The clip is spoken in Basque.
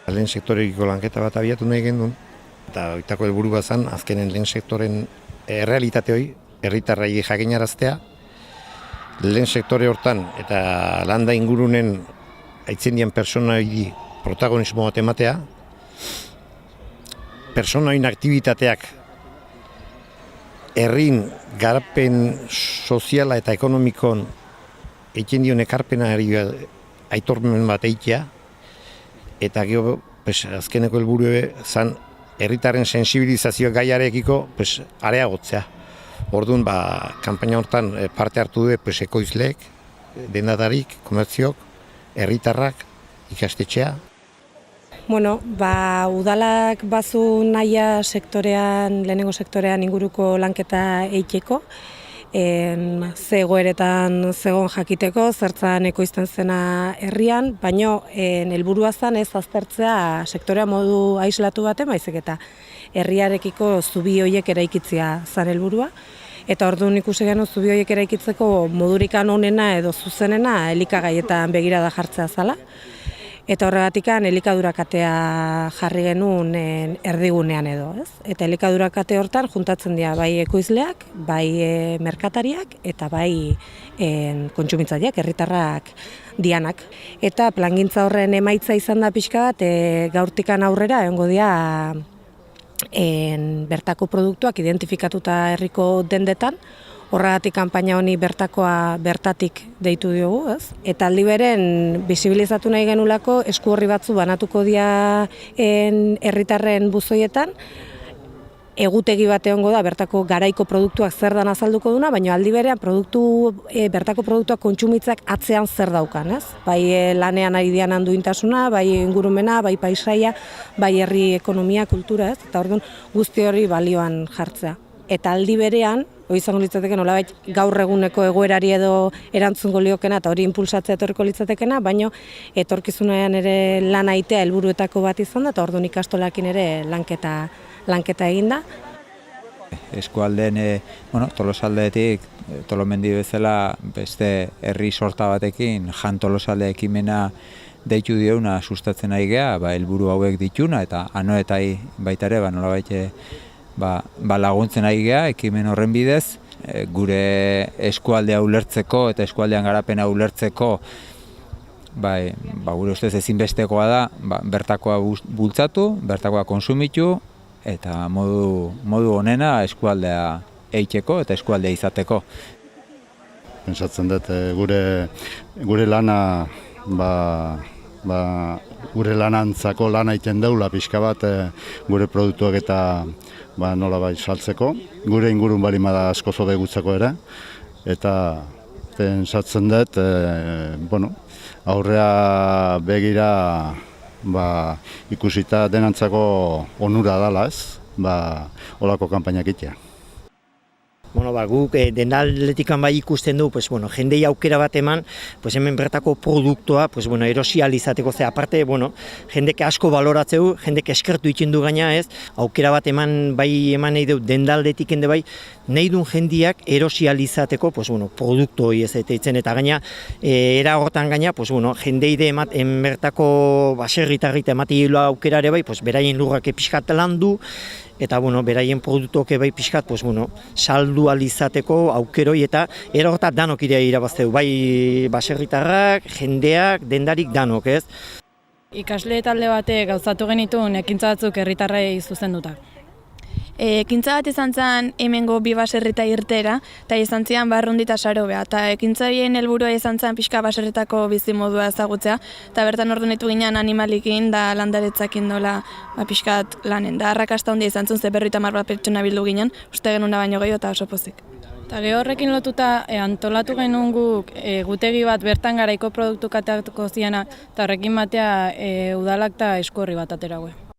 Lehen sektorekiko lanketa bat abiatu nahi genuen, eta oitako helburua zen azkenen lehen sektoren errealitate hori, herritarrei jakinaraztea. Lehen sektore hortan eta landa ingurunen aitzendien pertsonai protagonismo bat ematea, pertsonain aktibitateak herrin garapen soziala eta ekonomikon eitzen ekarpenari aitormen bat eitea, eta gero azkeneko helburu zan herritarren sensibilizazio gaiarekiko areagotzea. Orduan, kanpaina hortan parte hartu du ekoizleek, dendatarik, komertziok, herritarrak, ikastetxea. Udalak bazu nahia lehenengo sektorean inguruko lanketa eiteko, zegoeretan zegoen jakiteko, zertzan ekoizten zena herrian, baino helburua zen ez aztertzea sektorea modu aislatu baten, baizik eta herriarekiko zubi horiek eraikitzea zen helburua. Eta orduan ikusi genuen zubi horiek eraikitzeko modurikan onena edo zuzenena elikagaietan begirada jartzea zala. Eta horregatik elikadura-katea jarri genuen erdigunean edo. Eta elikadura-kate hortan juntatzen dira bai ekoizleak, bai merkatariak eta bai kontsumitzaileak, herritarrak dianak. Eta plangintza horren emaitza izan da pixka bat, gaurtikan aurrera egongo dira bertako produktuak identifikatuta herriko dendetan. Horregatik kanpaina honi bertakoa bertatik deitu diogu, ez? Eta aldi beren bisibilizatu nahi genulako esku horri batzu banatuko dira herritarren buzoietan, egutegi bat egongo da bertako garaiko produktuak zer dan azalduko duna, baina aldi berean bertako produktuak kontsumitzak atzean zer daukan, ez? Bai lanean ari dian duintasuna, bai ingurumena, bai paisaia, bai herri ekonomia, kultura, ez? Eta orduan guzti hori balioan jartzea. Eta aldi berean, izango litzateke nolabait gaur eguneko egoerari edo erantzungo liokena eta hori impulsatzea etorriko litzatekena, baino etorkizunean ere lan aitea helburuetako bat izan da, eta orduan ikastolakin ere lanketa eginda. Eskualdeen, Tolosaldeetik, Tolomendi bezala beste herri sorta batekin, Jan Tolosalde ekimena deitu diouna sustatzen ari gea, helburu hauek dituna, eta anoetai baita ere, nolabait laguntzen ari gea, ekimen horren bidez, gure eskualdea ulertzeko eta eskualdean garapena ulertzeko, gure ustez ezinbestekoa da, bertakoa bultzatu, bertakoa konsumitu, eta modu honena eskualdea eiteko eta eskualdea izateko. Pentsatzen dut gure lana, gure lanantzako lana egiten deula pixka bat gure produktuak eta nolabait saltzeko. Gure ingurun balima da asko zobe gutzeko ere, eta pentsatzen dut aurrea begira ikusita denantzako onura dala, ez? Olako kanpainak egitea. Guk dendaldetikan bai ikusten du, jendei aukera bat eman, hemen bertako produktua erosi ahal izateko, aparte, jendek asko baloratzeu, jendek eskertu itzen du gaina, ez, aukera bat eman nahi du dendaldetik ende bai, nahi duen jendiak erosi ahal izateko, produktu hori ez eitzen, eta gaina, era horretan gaina, jendei de bertako baserritarrit emati aukerare bai, beraien lurrak pixkat landu, eta beraien produktuak bai pixkat saldu ahal izateko aukeroi, eta era horretan danok irabazteu, bai baserritarrak, jendeak, dendarik danok, ez? Ikasle talde batek gauzatu genituen ekintza batzuk herritarrei zuzenduta. Ekintza bat izan zen hemengo bi baserrita irtera, eta izan zian barrundita sarobea, eta ekintza horien helburua izan zen pixka baserritako bizimodua ezagutzea, eta bertan ordu ditu ginen animalikin da landaretzakin dola pixkat lanen. Da arrakasta handia izan zuen, ze 50 bat pertsona bildu ginen, uste genuna baino gehiago eta oso pozik. Eta horrekin lotuta antolatu genuen guk gutegi bat bertan garaiko produktu kateatuko ziana, eta horrekin batea udalak eta esku horri bat ateraue.